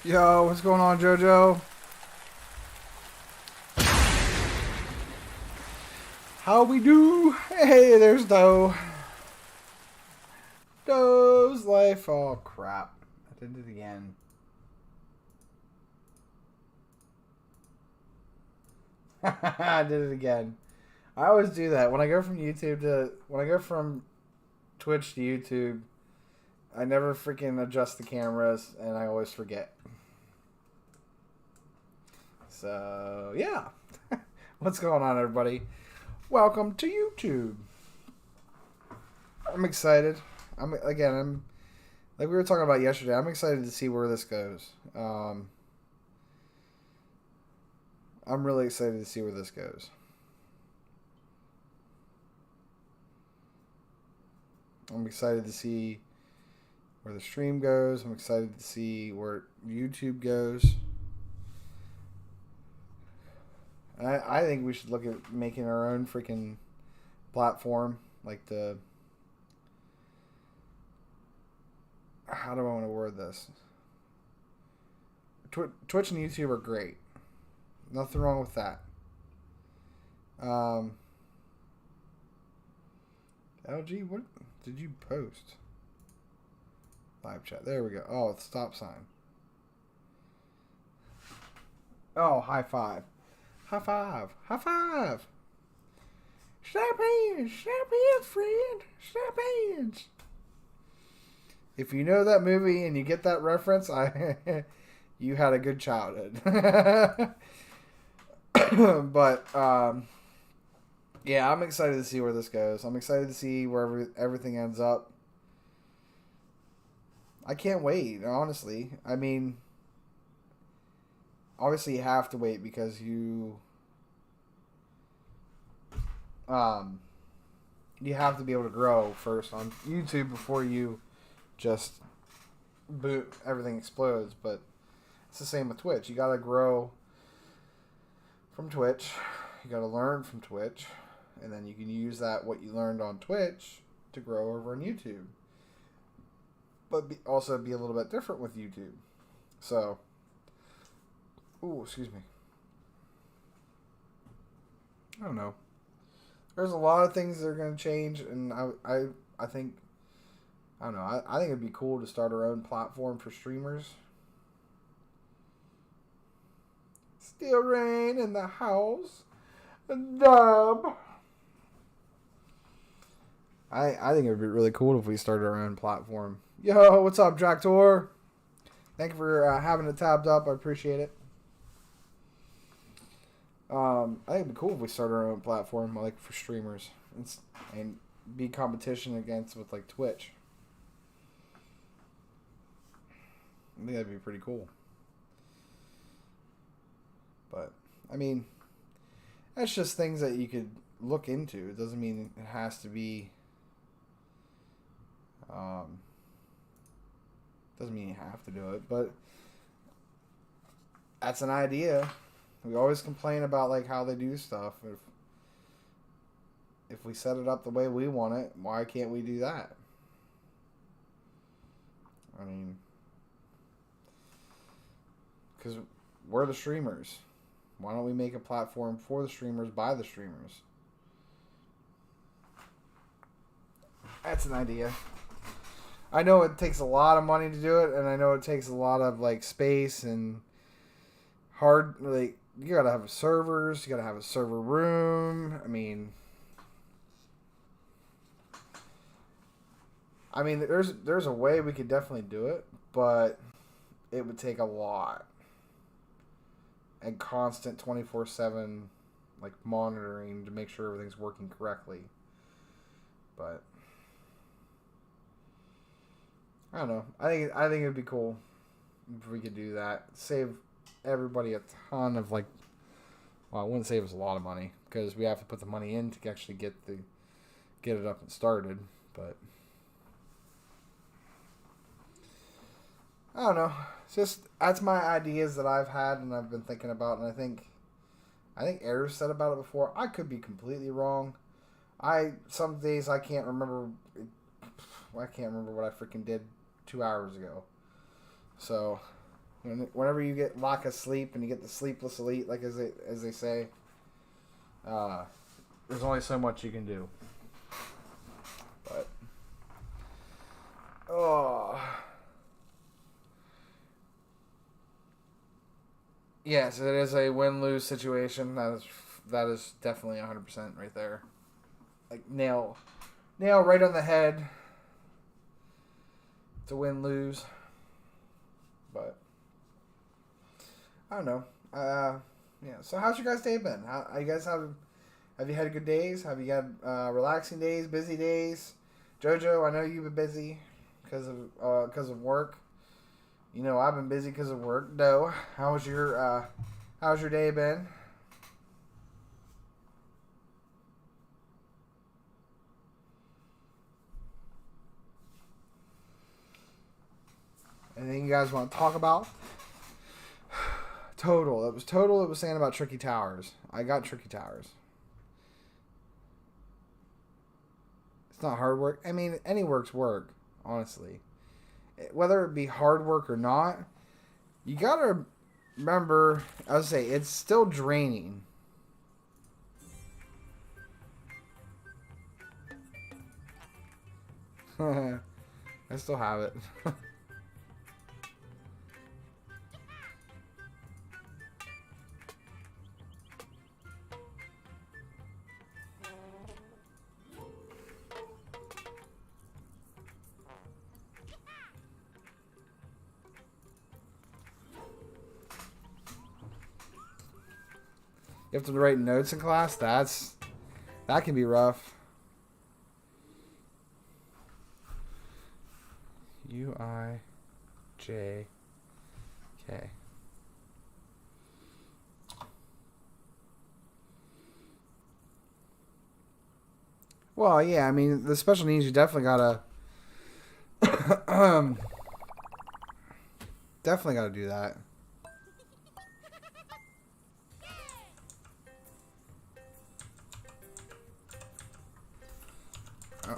Yo, what's going on, JoJo? How we do? Hey, there's Doe. Doe's life. Oh, crap. I did it again. I did it again. I always do that. When I go from Twitch to YouTube, I never freaking adjust the cameras and I always forget. So, yeah. What's going on, everybody? Welcome to YouTube. I'm excited. I'm like we were talking about yesterday. I'm excited to see where this goes. I'm really excited to see where this goes. I'm excited to see where the stream goes. I'm excited to see where YouTube goes. I think we should look at making our own freaking platform, like the. How do I want to word this? Twitch and YouTube are great. Nothing wrong with that. LG, what did you post? Live chat. There we go. Oh, it's stop sign. Oh, high five. High five. High five. Snap hands. Snap hands, friend. Snap hands. If you know that movie and you get that reference, you had a good childhood. But yeah, I'm excited to see where this goes. I'm excited to see where everything ends up. I can't wait, honestly. I mean, obviously you have to wait because you have to be able to grow first on YouTube before you just boot, everything explodes. But it's the same with Twitch. You got to grow from Twitch. You got to learn from Twitch, and then you can use that what you learned on Twitch to grow over on YouTube. But also be a little bit different with YouTube. So, excuse me. I don't know. There's a lot of things that are going to change, and I think, I don't know, I think it'd be cool to start our own platform for streamers. Still rain in the house. Dub. I think it would be really cool if we started our own platform. Yo, what's up, Jactor? Thank you for having it tabbed up. I appreciate it. I think it'd be cool if we started our own platform, like for streamers, and be competition against with like Twitch. I think that'd be pretty cool. But I mean, that's just things that you could look into. It doesn't mean it has to be. Doesn't mean you have to do it, but that's an idea. We always complain about like how they do stuff. If we set it up the way we want it, why can't we do that? I mean, because we're the streamers. Why don't we make a platform for the streamers by the streamers? That's an idea. I know it takes a lot of money to do it, and I know it takes a lot of like space and like you gotta have servers, you gotta have a server room. I mean, there's a way we could definitely do it, but it would take a lot and constant 24/7 like monitoring to make sure everything's working correctly. But I don't know. I think it'd be cool if we could do that. Save everybody a ton of like. Well, it wouldn't save us a lot of money because we have to put the money in to actually get it up and started. But I don't know. It's just that's my ideas that I've had and I've been thinking about, and I think Ayers said about it before. I could be completely wrong. Some days I can't remember. I can't remember what I freaking did 2 hours ago. So Whenever you get lack of sleep and you get the sleepless elite, like as they say, there's only so much you can do. But yes, it is a win-lose situation. That is definitely 100% right there. Like nail right on the head. It's a win-lose. But I don't know. Yeah. So how's your guys' day been? How you guys have you had good days? Have you had relaxing days, busy days? Jojo, I know you've been busy because of work. You know I've been busy because of work. No, how's your day been? Anything you guys want to talk about? Total. It was Total. It was saying about Tricky Towers. I got Tricky Towers. It's not hard work. I mean, any work's work, honestly. Whether it be hard work or not, you gotta remember, I would say, it's still draining. I still have it. You have to write notes in class? That can be rough. U-I-J-K. Well, yeah, I mean, the special needs, you definitely gotta... definitely gotta do that. Oh.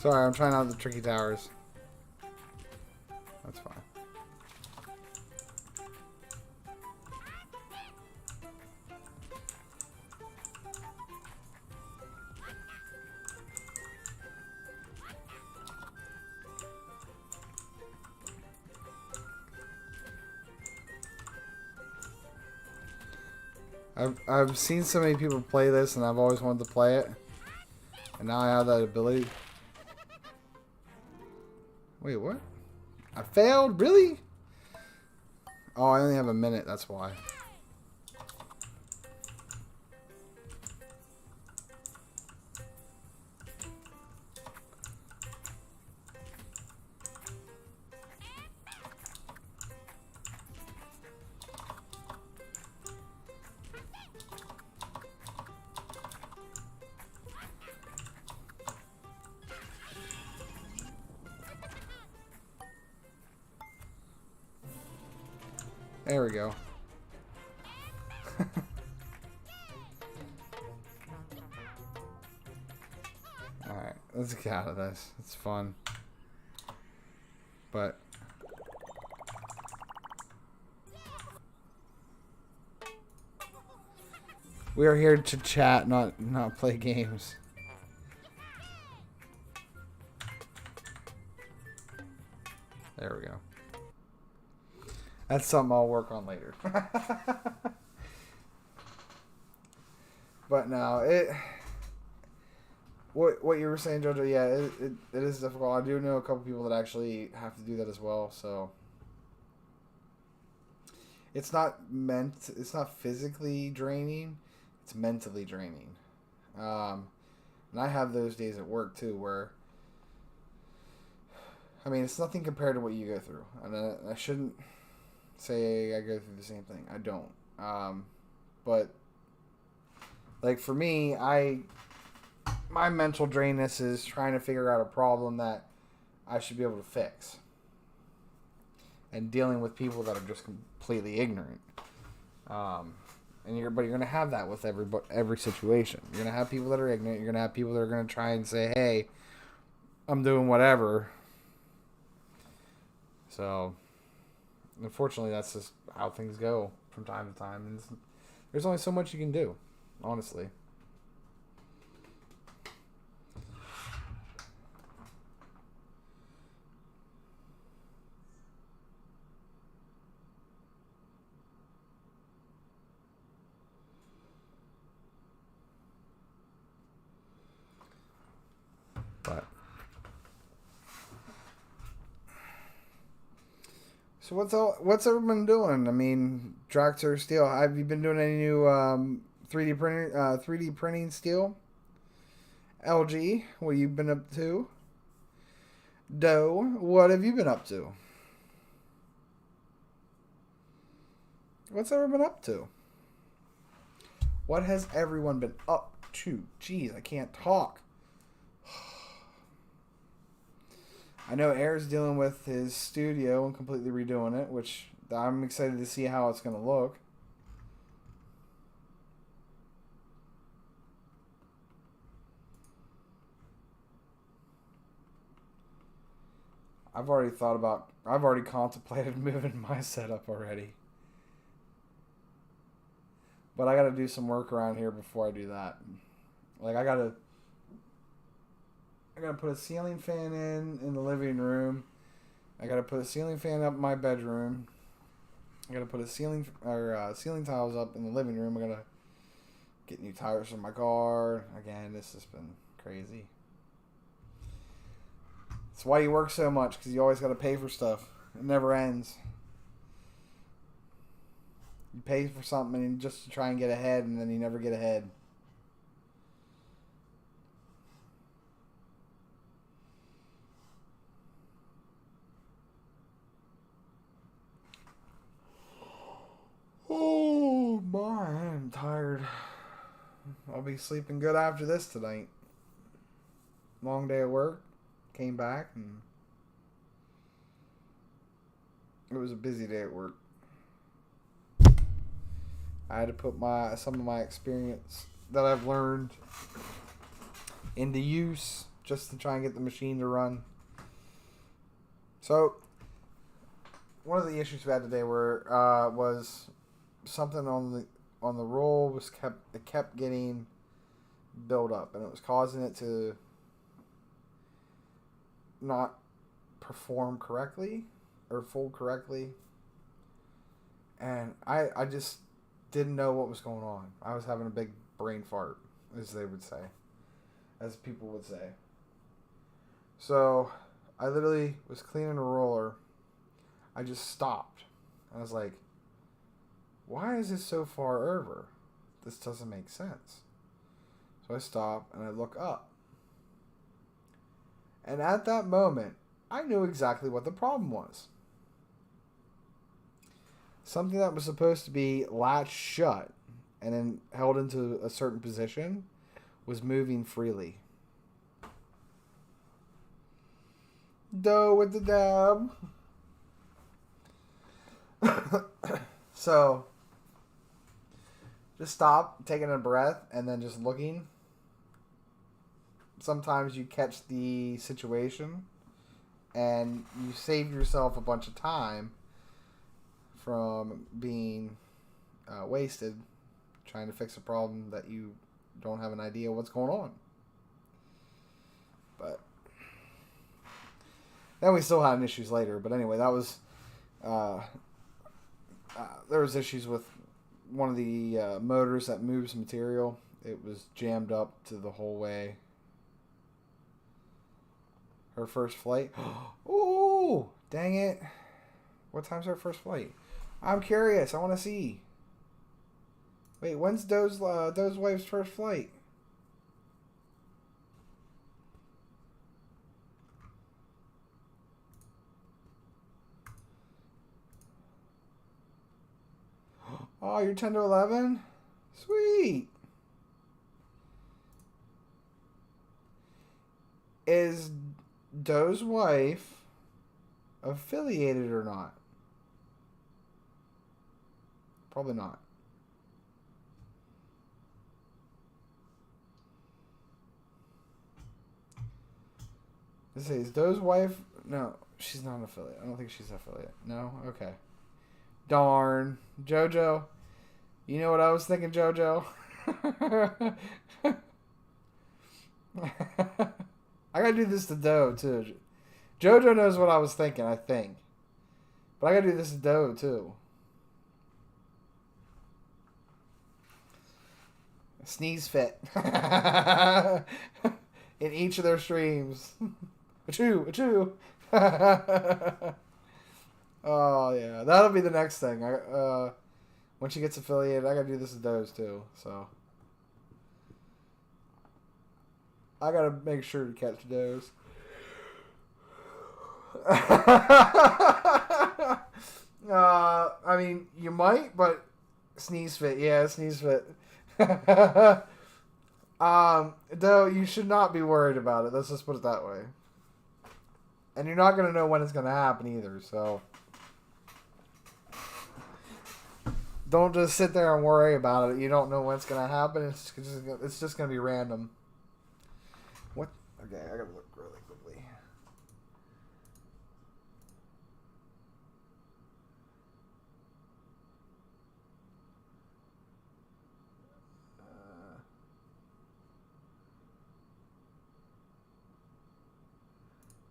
Sorry, I'm trying out the Tricky Towers. That's fine. I've seen so many people play this, and I've always wanted to play it, and now I have that ability. Wait, what? I failed? Really? Oh, I only have a minute, that's why. There we go. Alright, let's get out of this. It's fun. But we are here to chat, not play games. There we go. That's something I'll work on later. But no, what you were saying, Jojo, yeah, it is difficult. I do know a couple people that actually have to do that as well, so it's not physically draining, it's mentally draining. And I have those days at work too where, I mean, it's nothing compared to what you go through, and I shouldn't say I go through the same thing. I don't. But Like for me, my mental drainness is trying to figure out a problem that I should be able to fix, and dealing with people that are just completely ignorant. But you're gonna have that with every situation. You're gonna have people that are ignorant. You're gonna have people that are gonna try and say, "Hey, I'm doing whatever." So, unfortunately, that's just how things go from time to time. And there's only so much you can do, honestly. But so what's everyone doing? I mean, Dragster Steel. Have you been doing any new 3D printing steel? LG, what have you been up to? Doe, what have you been up to? What's everyone been up to? What has everyone been up to? Jeez, I can't talk. I know Air's dealing with his studio and completely redoing it, which I'm excited to see how it's going to look. I've already contemplated moving my setup already. But I got to do some work around here before I do that. Like I got to put a ceiling fan in the living room. I got to put a ceiling fan up in my bedroom. I got to put a ceiling tiles up in the living room. I got to get new tires for my car. Again, this has been crazy. That's why you work so much, because you always got to pay for stuff. It never ends. You pay for something just to try and get ahead, and then you never get ahead. Oh my, I'm tired. I'll be sleeping good after this tonight. Long day at work. Came back and it was a busy day at work. I had to put some of my experience that I've learned into use just to try and get the machine to run. So one of the issues we had today was something on the roll kept getting built up, and it was causing it to not perform correctly or fold correctly, and I just didn't know what was going on. I was having a big brain fart, as they would say, as people would say. So I literally was cleaning a roller. I just stopped. I was like, why is this so far over? This doesn't make sense. So I stop and I look up. And at that moment, I knew exactly what the problem was. Something that was supposed to be latched shut and then held into a certain position was moving freely. Dough with the dab. So, just stop, taking a breath, and then just looking. Sometimes you catch the situation and you save yourself a bunch of time from being wasted trying to fix a problem that you don't have an idea what's going on. But then we still had issues later. But anyway, that was there was issues with one of the motors that moves material. It was jammed up to the whole way. Her first flight. Ooh, dang it. What time's her first flight? I'm curious. I want to see. Wait, when's Doe's wife's first flight? Oh, you're 10 to 11? Sweet. Is Doe's wife affiliated or not? Probably not. Let's see, is Doe's wife... No, she's not an affiliate. I don't think she's an affiliate. No? Okay. Darn. JoJo. You know what I was thinking, JoJo? I gotta do this to Doe, too. JoJo knows what I was thinking, I think. But I gotta do this to Doe, too. Sneeze fit. In each of their streams. Achoo, achoo. Oh, yeah. That'll be the next thing. When she gets affiliated, I gotta do this to Doe's, too. So... I gotta make sure to catch Doe's. I mean, you might, but sneeze fit. Yeah, sneeze fit. Doe, you should not be worried about it. Let's just put it that way. And you're not gonna know when it's gonna happen either. So don't just sit there and worry about it. You don't know when it's gonna happen. It's just gonna be random. What? Okay, I gotta look really quickly.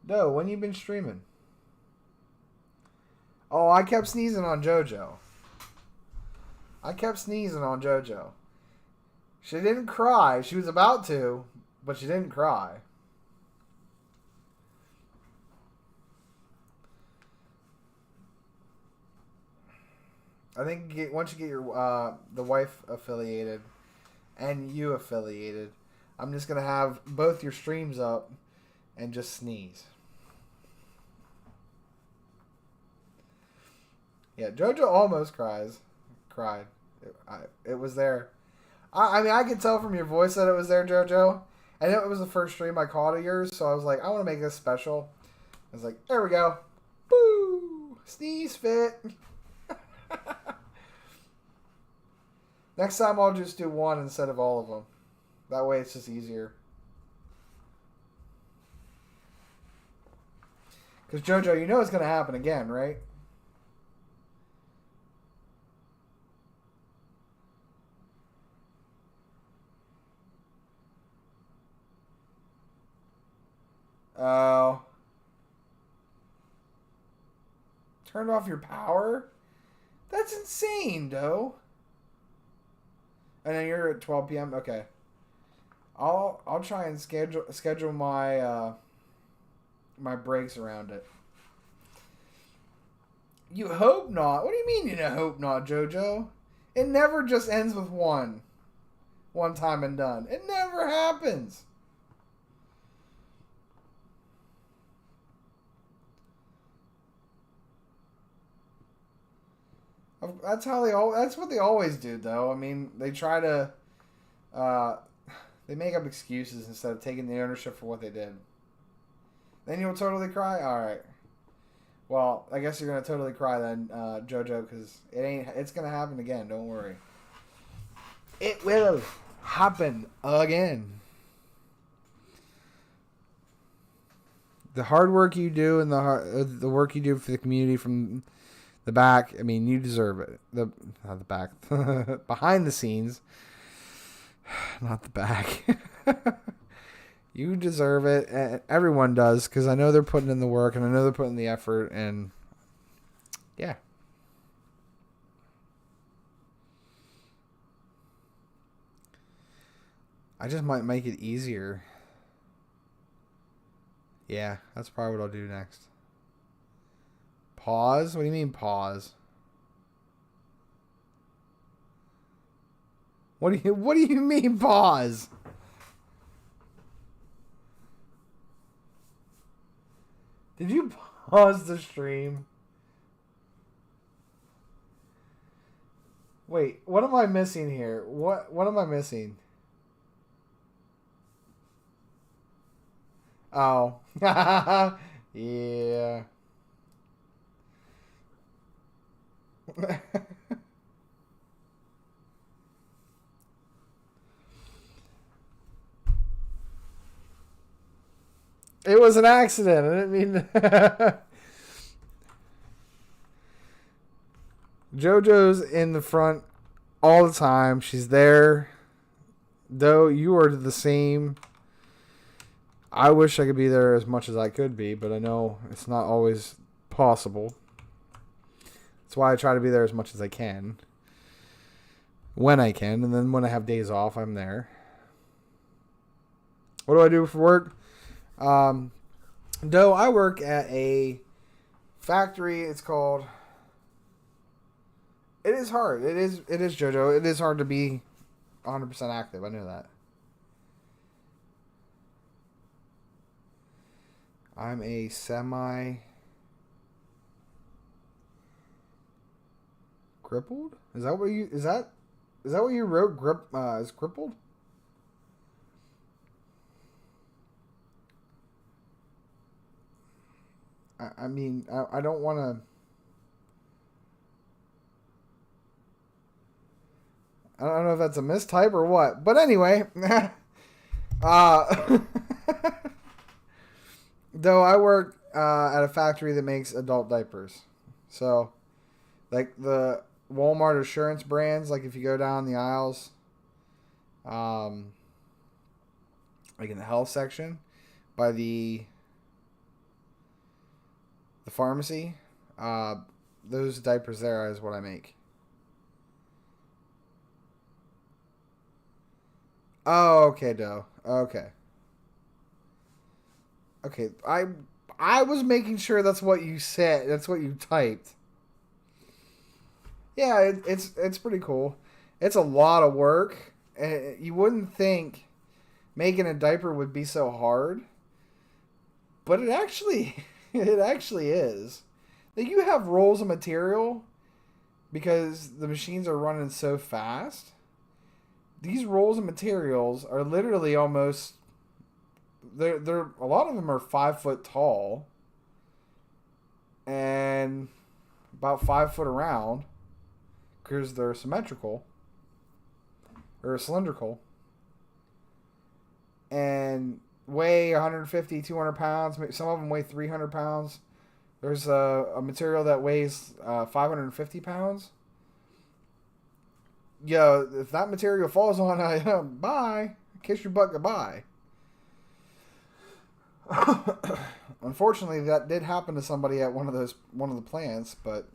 No, when you been streaming? Oh, I kept sneezing on JoJo. She didn't cry. She was about to, but she didn't cry. I think once you get your the wife affiliated and you affiliated, I'm just gonna have both your streams up and just sneeze. Yeah, JoJo almost cried. It was there. I mean, I could tell from your voice that it was there, JoJo. And it was the first stream I caught of yours, so I was like, I want to make this special. I was like, there we go. Boo! Sneeze fit. Next time I'll just do one instead of all of them. That way it's just easier. Because JoJo, you know it's going to happen again, right? Oh. Turned off your power? That's insane, Doe. And then you're at 12 p.m. Okay. I'll try and schedule my my breaks around it. You hope not. What do you mean you hope not, JoJo? It never just ends with one time and done. It never happens. That's what they always do, though. I mean, they try to they make up excuses instead of taking the ownership for what they did. Then you'll totally cry. All right. Well, I guess you're gonna totally cry then, JoJo, because it's gonna happen again. Don't worry. It will happen again. The hard work you do and the work you do for the community from the back, I mean, you deserve it. Not the back. Behind the scenes. Not the back. You deserve it. And everyone does, because I know they're putting in the work, and I know they're putting in the effort, and yeah. I just might make it easier. Yeah, that's probably what I'll do next. Pause? What do you mean pause? What do you mean pause? Did you pause the stream? Wait, what am I missing here? What am I missing? Oh. Yeah. It was an accident. I didn't mean. JoJo's in the front all the time. She's there. Though you are the same. I wish I could be there as much as I could be, but I know it's not always possible. That's why I try to be there as much as I can. When I can, and then when I have days off, I'm there. What do I do for work? Though I work at a factory, it's called... It is hard. It is JoJo. It is hard to be 100% active. I know that. I'm a semi... crippled? Is that what you... Is that what you wrote? Is crippled? I mean, I don't want to... I don't know if that's a mistype or what. But anyway. Though I work at a factory that makes adult diapers. So, like the Walmart Assurance brands, like if you go down the aisles, like in the health section, by the pharmacy, those diapers there is what I make. Oh, okay, Doe. Okay. Okay, I was making sure that's what you said. That's what you typed. Yeah, it's pretty cool. It's a lot of work. You wouldn't think making a diaper would be so hard, but it actually is. Like you have rolls of material because the machines are running so fast. These rolls of materials are literally almost they're a lot of them are 5 foot tall and about 5 foot around because they're symmetrical or cylindrical and weigh 150, 200 pounds. Some of them weigh 300 pounds. There's a material that weighs 550 pounds. Yeah, if that material falls on, bye. Kiss your butt goodbye. Unfortunately, that did happen to somebody at one of the plants, but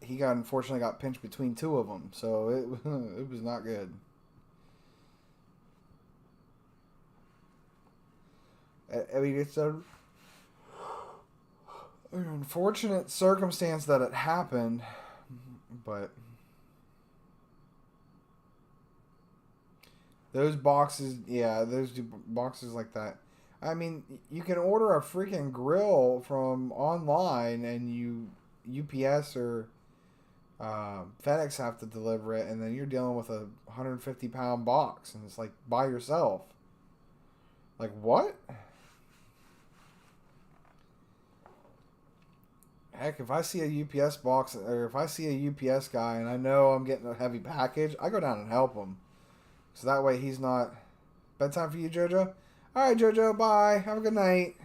he unfortunately got pinched between two of them, so it was not good. I mean, it's an unfortunate circumstance that it happened, but those boxes, yeah, those boxes like that. I mean, you can order a freaking grill from online and UPS or FedEx have to deliver it, and then you're dealing with a 150-pound box, and it's like by yourself. Like, what? Heck, if I see a UPS box, or if I see a UPS guy and I know I'm getting a heavy package, I go down and help him. So that way he's not... Bedtime for you, JoJo? Alright, JoJo, bye. Have a good night.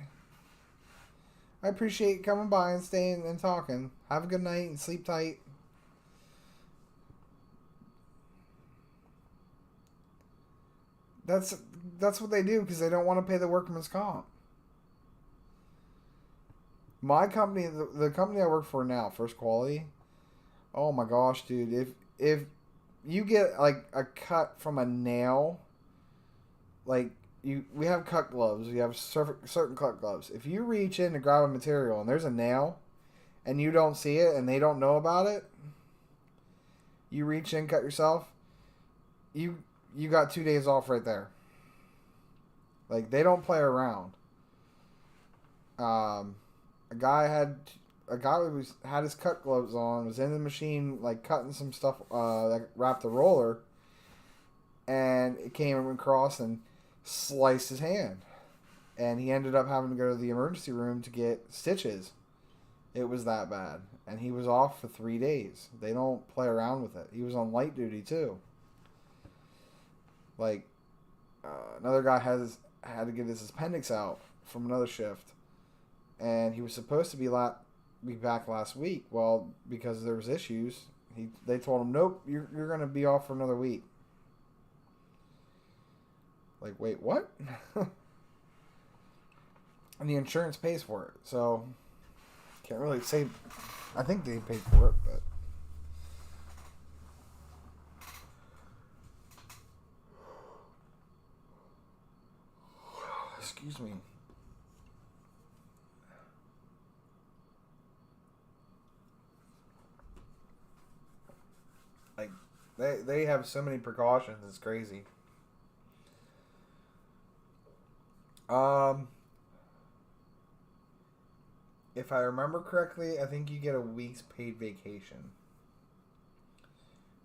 I appreciate you coming by and staying and talking. Have a good night and sleep tight. That's what they do because they don't want to pay the workman's comp. My company, the company I work for now, First Quality, oh my gosh, dude, if you get like a cut from a nail, like we have cut gloves, we have certain cut gloves. If you reach in to grab a material and there's a nail and you don't see it and they don't know about it, you reach in, cut yourself, you got 2 days off right there. Like, they don't play around. A guy had his cut gloves on, was in the machine, like, cutting some stuff, that wrapped the roller, and it came across and sliced his hand. and he ended up having to go to the emergency room to get stitches. It was that bad, and he was off for 3 days. They don't play around with it. He was on light duty too. Like, another guy had to get his appendix out from another shift, and he was supposed to be back last week. Well, because there was issues, they told him, nope, you're going to be off for another week. Like, wait, what? And the insurance pays for it, so can't really say. I think they paid for it, but excuse me. Like, they have so many precautions. It's crazy. If I remember correctly, I think you get a week's paid vacation.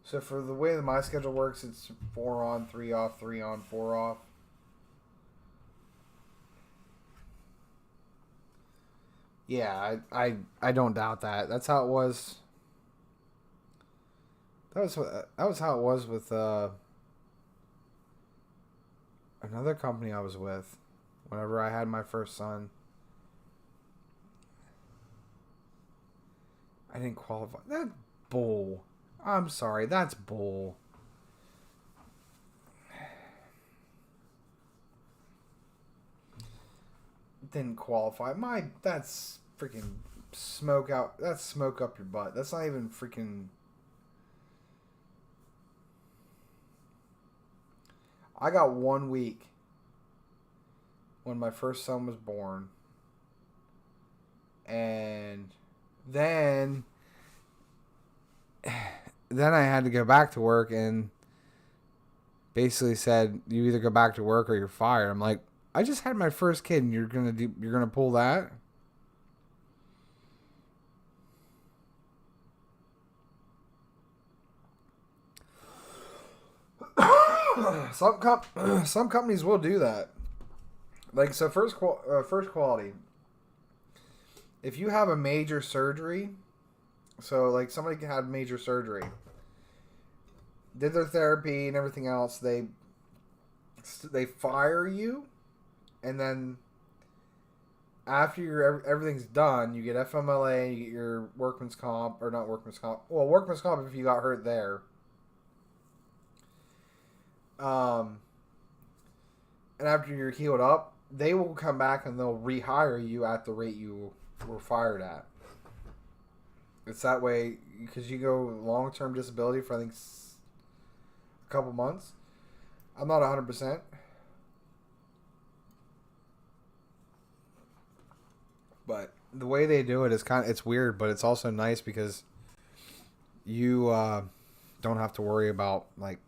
So for the way that my schedule works, it's 4 on, 3 off, 3 on, 4 off. Yeah, I don't doubt that. That's how it was. That was how it was with another company I was with. Whenever I had my first son, I didn't qualify. That's bull. I'm sorry, that's bull. Didn't qualify. That's freaking smoke out. That's smoke up your butt. That's not even freaking. I got 1 week when my first son was born, and then I had to go back to work, and basically said, you either go back to work or you're fired. I'm like, I just had my first kid, and you're gonna pull that? Some companies will do that. Like, so first quality. If you have a major surgery, so like somebody had major surgery, did their therapy and everything else, they fire you, and then after everything's done, you get FMLA, you get your workman's comp, or not workman's comp. Well, workman's comp if you got hurt there. And after you're healed up, they will come back and they'll rehire you at the rate you were fired at. It's that way because you go long-term disability for I think a couple months. I'm not 100%. But the way they do it is it's weird, but it's also nice because you don't have to worry about like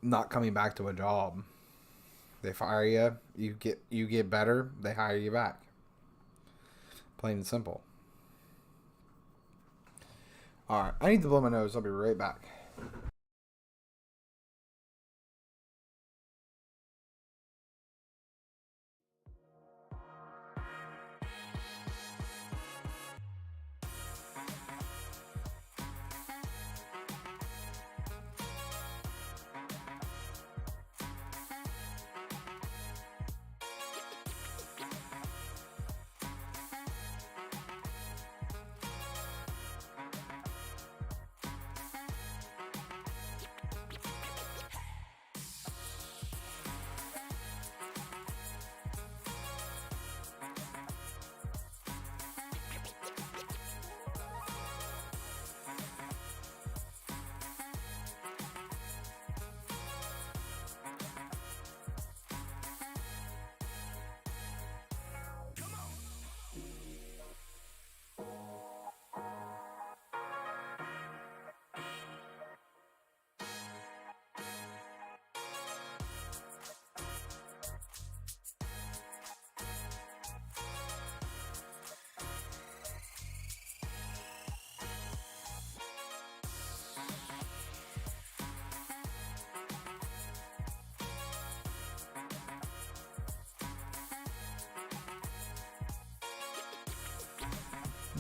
not coming back to a job. They fire you, you get better, they hire you back. Plain and simple. Alright, I need to blow my nose. I'll be right back.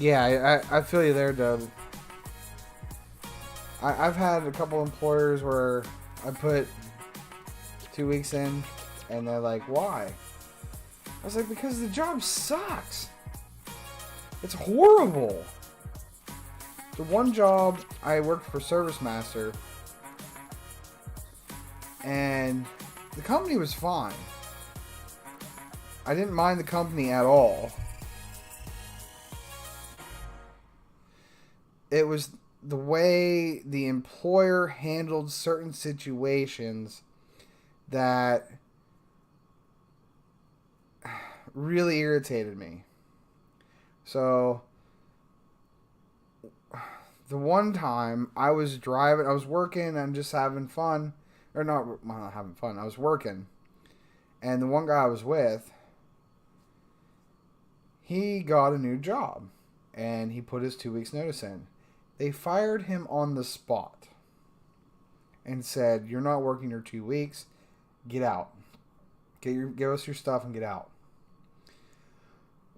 Yeah, I feel you there, Doug. I've had a couple employers where I put 2 weeks in, and they're like, "Why?" I was like, "Because the job sucks. It's horrible." The one job I worked for Service Master, and the company was fine. I didn't mind the company at all. It was the way the employer handled certain situations that really irritated me. So, the one time I was working and just having fun. Or not having fun, I was working. And the one guy I was with, he got a new job. And he put his 2 weeks notice in. They fired him on the spot. And said, "You're not working your 2 weeks. Get out. Give us your stuff and get out."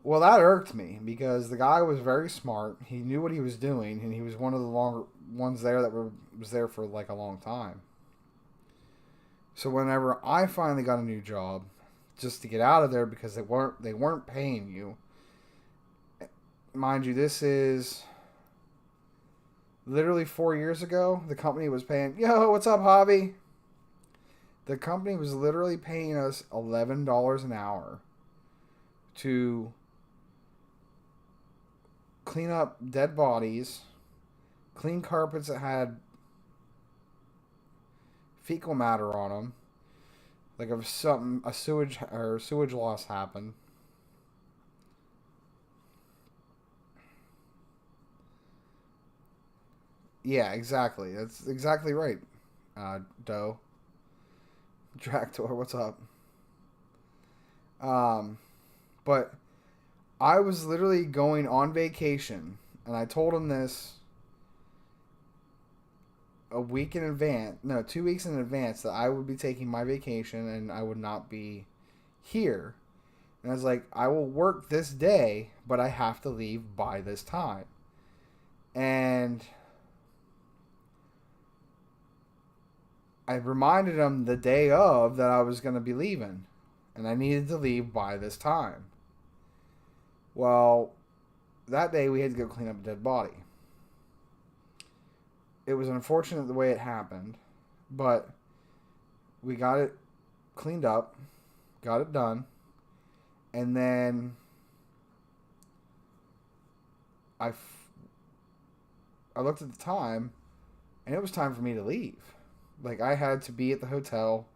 Well, that irked me because the guy was very smart. He knew what he was doing, and he was one of the longer ones there that was there for like a long time. So whenever I finally got a new job, just to get out of there because they weren't paying you. Mind you, this is literally 4 years ago. The company was paying, "Yo, what's up, Hobby?" The company was literally paying us $11 an hour to clean up dead bodies, clean carpets that had fecal matter on them, like if a sewage loss happened. Yeah, exactly. That's exactly right. Doe. Dractor, what's up? But I was literally going on vacation, and I told him this a week in advance, no, 2 weeks in advance, that I would be taking my vacation and I would not be here. And I was like, "I will work this day, but I have to leave by this time." And I reminded him the day of that I was going to be leaving, and I needed to leave by this time. Well, that day we had to go clean up a dead body. It was unfortunate the way it happened, but we got it cleaned up, got it done, and then I looked at the time, and it was time for me to leave. Like, I had to be at the hotel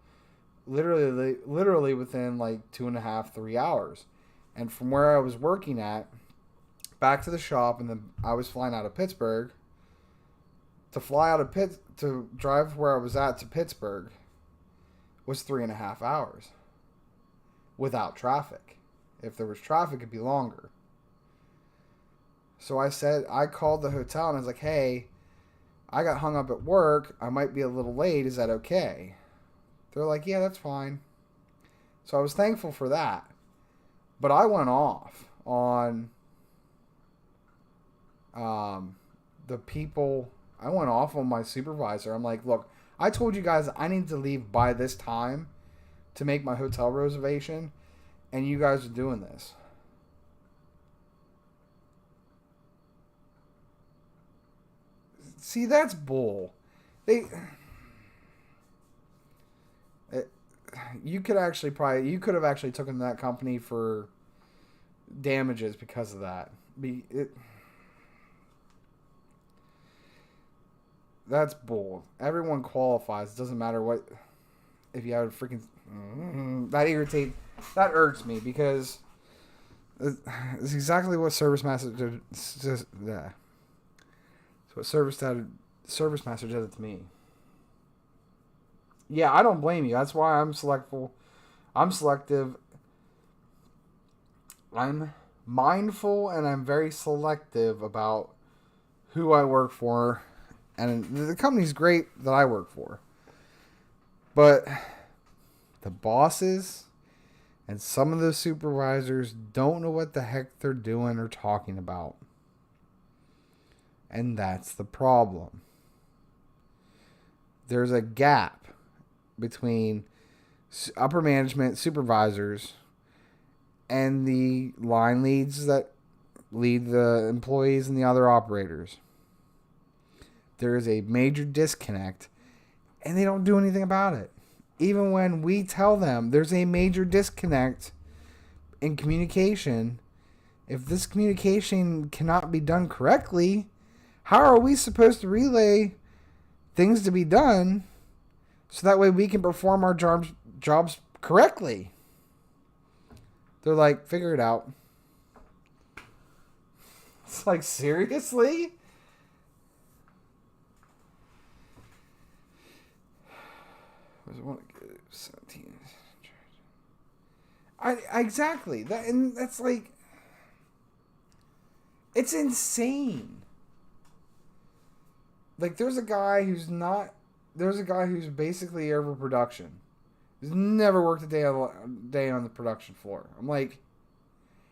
literally within like 2.5, 3 hours. And from where I was working at, back to the shop, and then I was flying out of Pittsburgh. To drive where I was at to Pittsburgh was 3.5 hours without traffic. If there was traffic, it'd be longer. So I called the hotel and I was like, "Hey, I got hung up at work. I might be a little late. Is that okay?" They're like, "Yeah, that's fine." So I was thankful for that. But I went off on the people. I went off on my supervisor. I'm like, "Look, I told you guys I need to leave by this time to make my hotel reservation, and you guys are doing this." See, that's bull. They, it, you could have actually taken that company for damages because of that. That's bull. Everyone qualifies. It doesn't matter what. If you have a freaking that irks me because it's exactly what Service Master did. Yeah. It's what Service Master did it to me. Yeah, I don't blame you. That's why I'm selective. I'm selective. I'm mindful and I'm very selective about who I work for. And the company's great that I work for. But the bosses and some of the supervisors don't know what the heck they're doing or talking about. And that's the problem. There's a gap between upper management supervisors and the line leads that lead the employees and the other operators. There is a major disconnect, and they don't do anything about it. Even when we tell them there's a major disconnect in communication, if this communication cannot be done correctly, how are we supposed to relay things to be done so that way we can perform our jobs correctly? They're like, figure it out. It's like, seriously? Was it one 17? Exactly. That's like, it's insane. Like, there's a guy who's basically overproduction. He's never worked a day on the production floor. I'm like,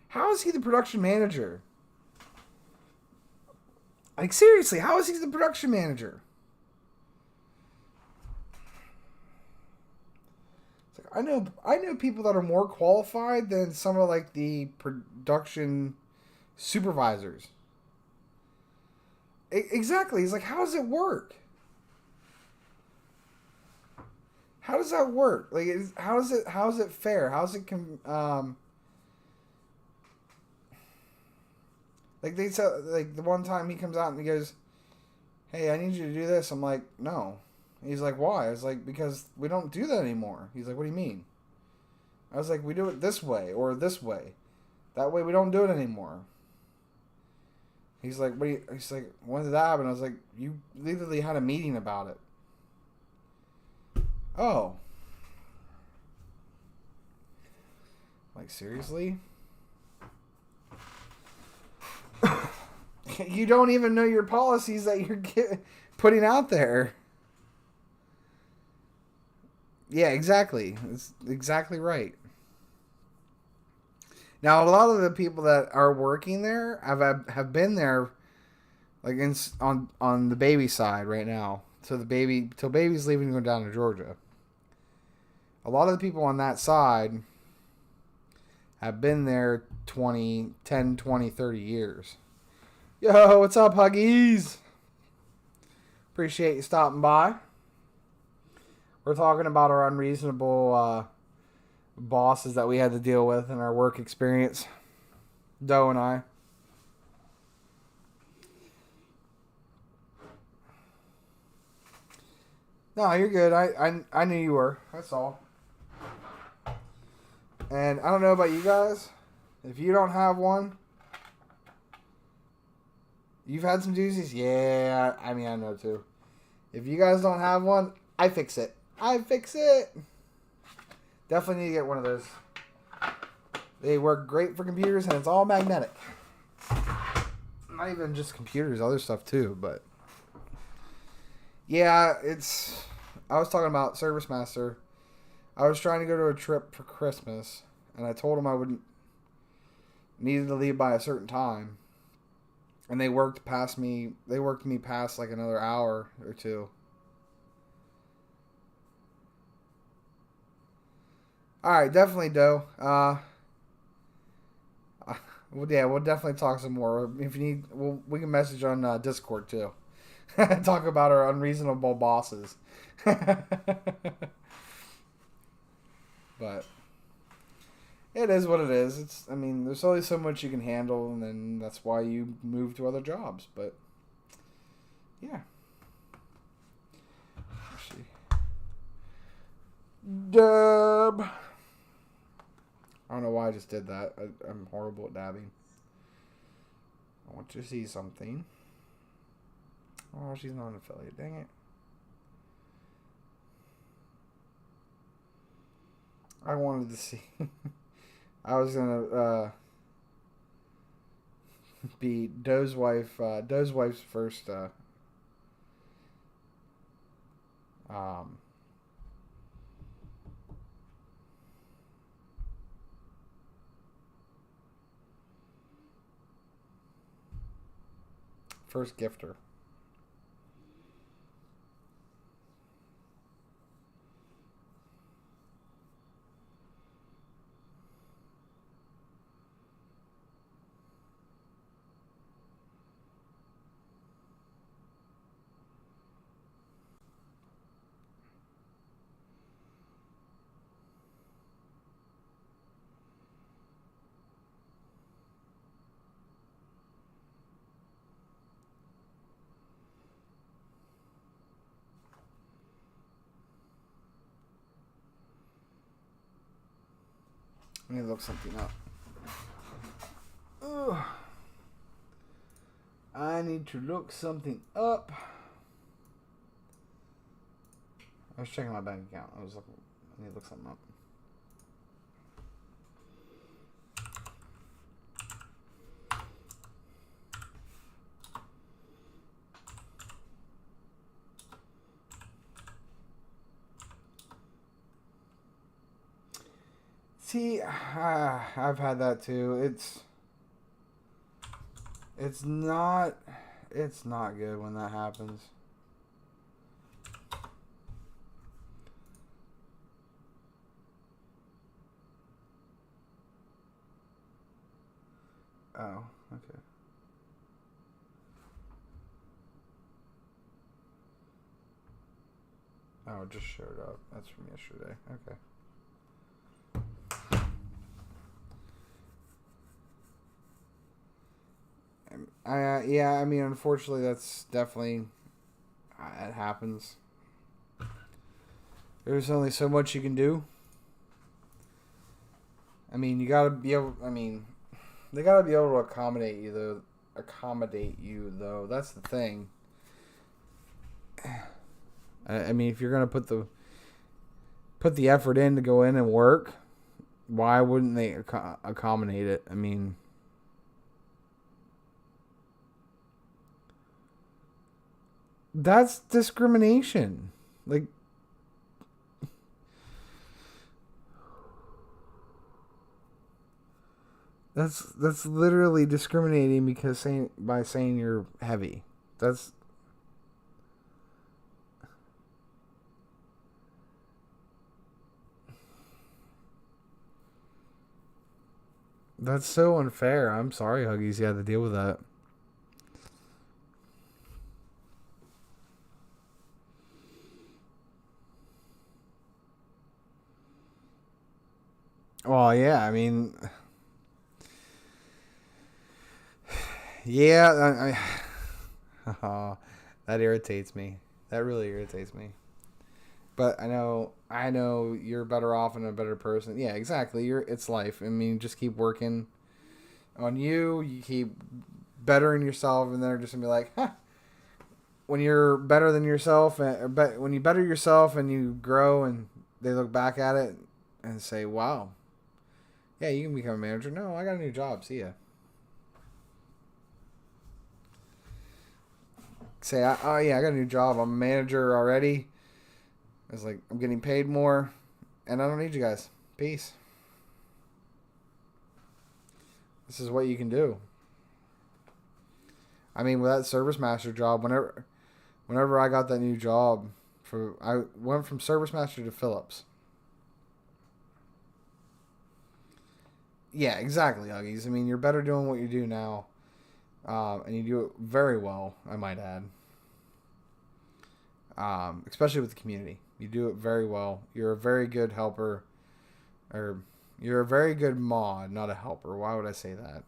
how is he the production manager? Like, seriously, how is he the production manager? It's like, I know people that are more qualified than some of like the production supervisors. Exactly. He's like, how does it work? How does that work? Like, how is it fair? How's it like they said, like the one time he comes out and he goes, "Hey, I need you to do this." I'm like, "No." He's like, "Why?" I was like, "Because we don't do that anymore." He's like, "What do you mean?" I was like, "We do it this way or this way. That way we don't do it anymore." He's like, he's like, "When did that happen?" I was like, "You literally had a meeting about it." Oh. Like, seriously? You don't even know your policies that you're putting out there. Yeah, exactly. It's exactly right. Now, a lot of the people that are working there have been there, like on the baby side right now. So till baby's leaving to go down to Georgia. A lot of the people on that side have been there 10, 20, 30 years. Yo, what's up, Huggies? Appreciate you stopping by. We're talking about our unreasonable bosses that we had to deal with in our work experience. Doe and I. No, you're good. I knew you were. That's all. And I don't know about you guys. If you don't have one, you've had some doozies? Yeah, I mean, I know too. If you guys don't have one, I fix it. Definitely need to get one of those. They work great for computers, and it's all magnetic. Not even just computers, other stuff too, but... Yeah, I was talking about Service Master. I was trying to go to a trip for Christmas, and I told them I needed to leave by a certain time. And they worked me past like another hour or two. Alright, definitely, Doe. Well, yeah, we'll definitely talk some more. If you need, we can message on Discord too. Talk about our unreasonable bosses. But it is what it is. I mean, there's only so much you can handle, and then that's why you move to other jobs. But yeah. Let's see. Dub. I don't know why I just did that. I'm horrible at dabbing. I want you to see something. Oh, she's not an affiliate. Dang it. I wanted to see. I was gonna be Doe's wife. Doe's wife's first. first gifter. Let me look something up. Ugh. I need to look something up. I was checking my bank account. I need to look something up. See, I've had that too. It's not good when that happens. Oh, okay. Oh, it just showed up. That's from yesterday. Okay. Yeah, I mean, unfortunately, that's definitely, it happens. There's only so much you can do. I mean, they gotta be able to accommodate you, though. That's the thing. I mean, if you're gonna put the effort in to go in and work, why wouldn't they accommodate it? I mean, that's discrimination. Like, that's literally discriminating because by saying you're heavy. That's so unfair. I'm sorry, Huggies, you had to deal with that. Well, yeah, I mean, yeah, oh, that irritates me. That really irritates me. But I know you're better off and a better person. Yeah, exactly. It's life. I mean, just keep working on you. You keep bettering yourself, and they're just gonna be like, huh. When you're better than yourself, when you better yourself and you grow, and they look back at it and say, wow, yeah, you can become a manager. No, I got a new job. See ya. Say, oh yeah, I got a new job. I'm a manager already. It's like, I'm getting paid more, and I don't need you guys. Peace. This is what you can do. I mean, with that service master job, whenever I got that new job, I went from service master to Phillips. Yeah, exactly, Huggies. I mean, you're better doing what you do now, and you do it very well, I might add. Especially with the community. You do it very well. You're a very good helper, or you're a very good mod, not a helper. Why would I say that?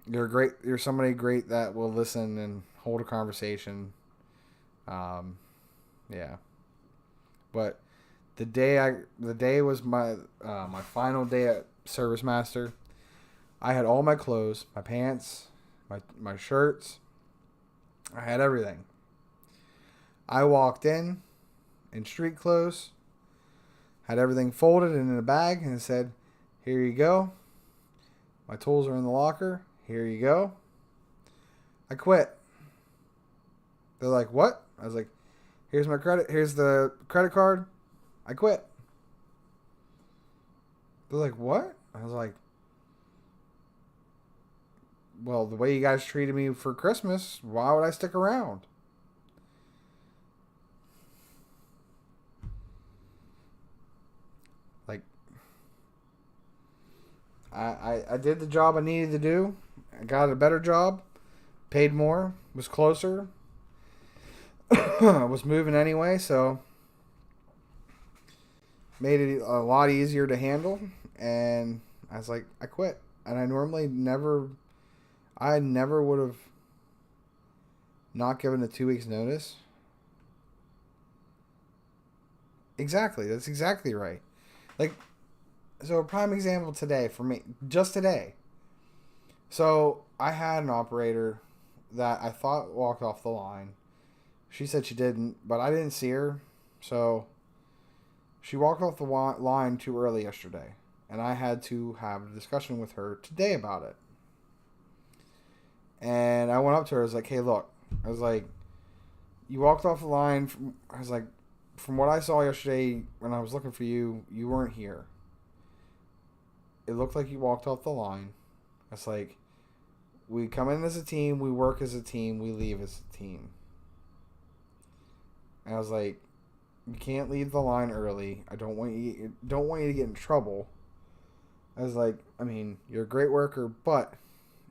You're somebody great that will listen and hold a conversation. Yeah. But the day was my final day at Service Master. I had all my clothes, my pants, my shirts. I had everything. I walked in street clothes, had everything folded and in a bag, and it said, "Here you go. My tools are in the locker. Here you go." I quit. They're like, "What?" I was like, Here's the credit card. I quit." They're like, "What?" I was like, well, the way you guys treated me for Christmas, why would I stick around? Like, I did the job I needed to do. I got a better job, paid more, was closer, was moving anyway, so made it a lot easier to handle. And I was like, I quit. And I never would have not given a 2 weeks notice. Exactly. That's exactly right. Like, so a prime example today for me, just today. So I had an operator that I thought walked off the line. She said she didn't, but I didn't see her. So she walked off the line too early yesterday. And I had to have a discussion with her today about it. And I went up to her. I was like, hey, look. I was like, you walked off the line. I was like, from what I saw yesterday when I was looking for you, you weren't here. It looked like you walked off the line. It's like, we come in as a team, we work as a team, we leave as a team. And I was like, you can't leave the line early. I don't want you to get in trouble. I was like, I mean, you're a great worker, but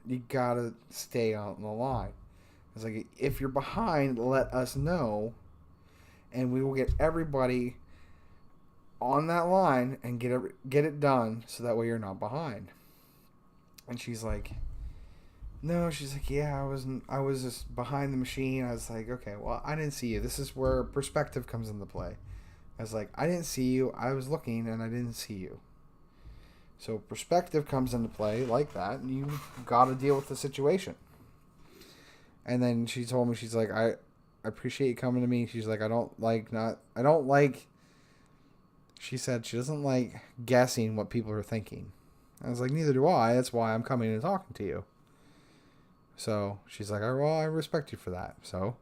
you gotta stay on the line. I was like, if you're behind, let us know, and we will get everybody on that line and get it done, so that way you're not behind. And she's like, no. She's like, yeah, I was just behind the machine. I was like, okay, well, I didn't see you. This is where perspective comes into play. I was like, I didn't see you. I was looking and I didn't see you. So perspective comes into play like that, and you got to deal with the situation. And then she told me, she's like, I appreciate you coming to me. She's like, she said she doesn't like guessing what people are thinking. I was like, neither do I. That's why I'm coming and talking to you. So she's like, oh, well, I respect you for that. So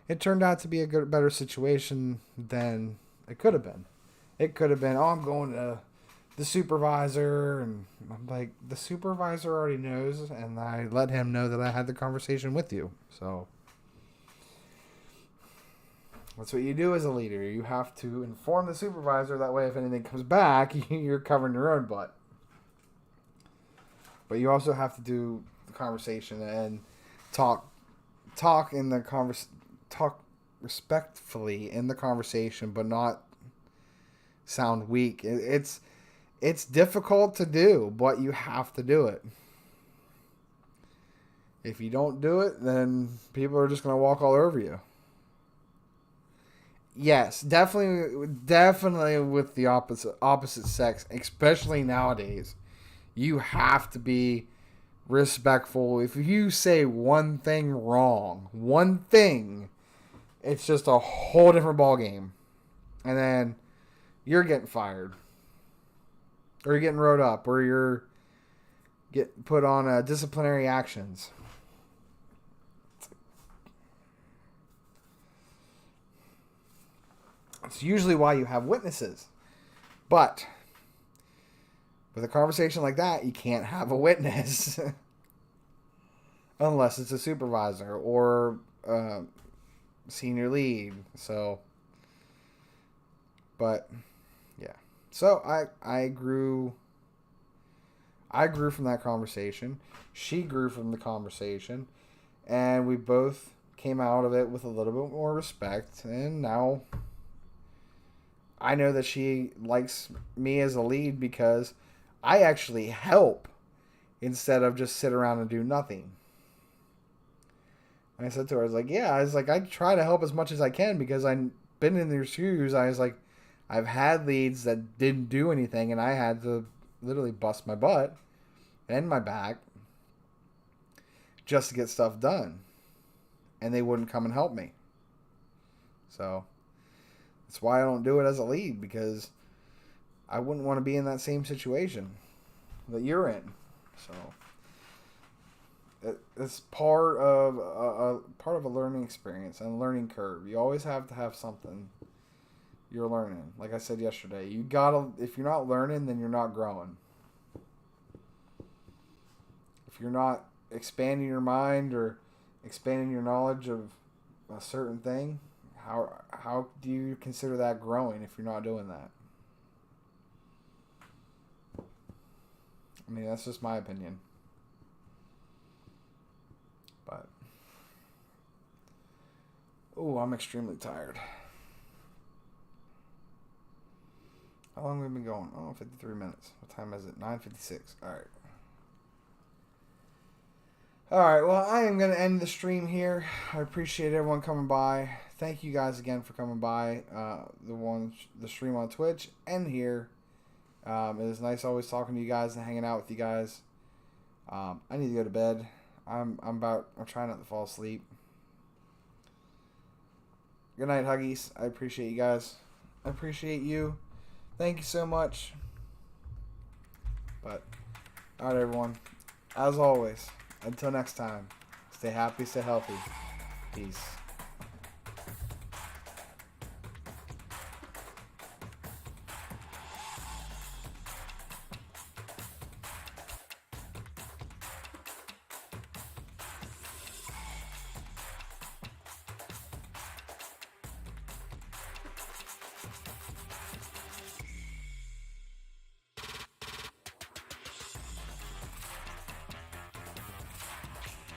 it turned out to be a better situation than it could have been. It could have been, oh, I'm going to the supervisor, and I'm like, the supervisor already knows, and I let him know that I had the conversation with you. So that's what you do as a leader. You have to inform the supervisor. That way, if anything comes back, you're covering your own butt. But you also have to do the conversation and talk respectfully in the conversation, but not sound weak. It's difficult to do, but you have to do it. If you don't do it, then people are just going to walk all over you. Yes, definitely with the opposite sex, especially nowadays. You have to be respectful. If you say one thing wrong, it's just a whole different ballgame. And then you're getting fired. Or you're getting wrote up. Or you're getting put on disciplinary actions. It's usually why you have witnesses. But with a conversation like that, you can't have a witness. Unless it's a supervisor or senior lead. So, but yeah. So I grew from that conversation. She grew from the conversation, and we both came out of it with a little bit more respect. And now I know that she likes me as a lead because I actually help instead of just sit around and do nothing. And I said to her, I try to help as much as I can because I've been in their shoes. I was like, I've had leads that didn't do anything, and I had to literally bust my butt and my back just to get stuff done. And they wouldn't come and help me. So that's why I don't do it as a lead, because I wouldn't want to be in that same situation that you're in. So it's part of a learning experience and a learning curve. You always have to have something you're learning. Like I said yesterday, if you're not learning, then you're not growing. If you're not expanding your mind or expanding your knowledge of a certain thing, how do you consider that growing if you're not doing that? I mean, that's just my opinion. But, oh, I'm extremely tired. How long have we been going? Oh, 53 minutes. What time is it? 9:56. All right. All right. Well, I am going to end the stream here. I appreciate everyone coming by. Thank you guys again for coming by. The stream on Twitch and here. It is nice always talking to you guys and hanging out with you guys. I need to go to bed. I'm trying not to fall asleep. Good night, Huggies. I appreciate you guys. I appreciate you. Thank you so much. But, alright, everyone. As always, until next time, stay happy, stay healthy. Peace.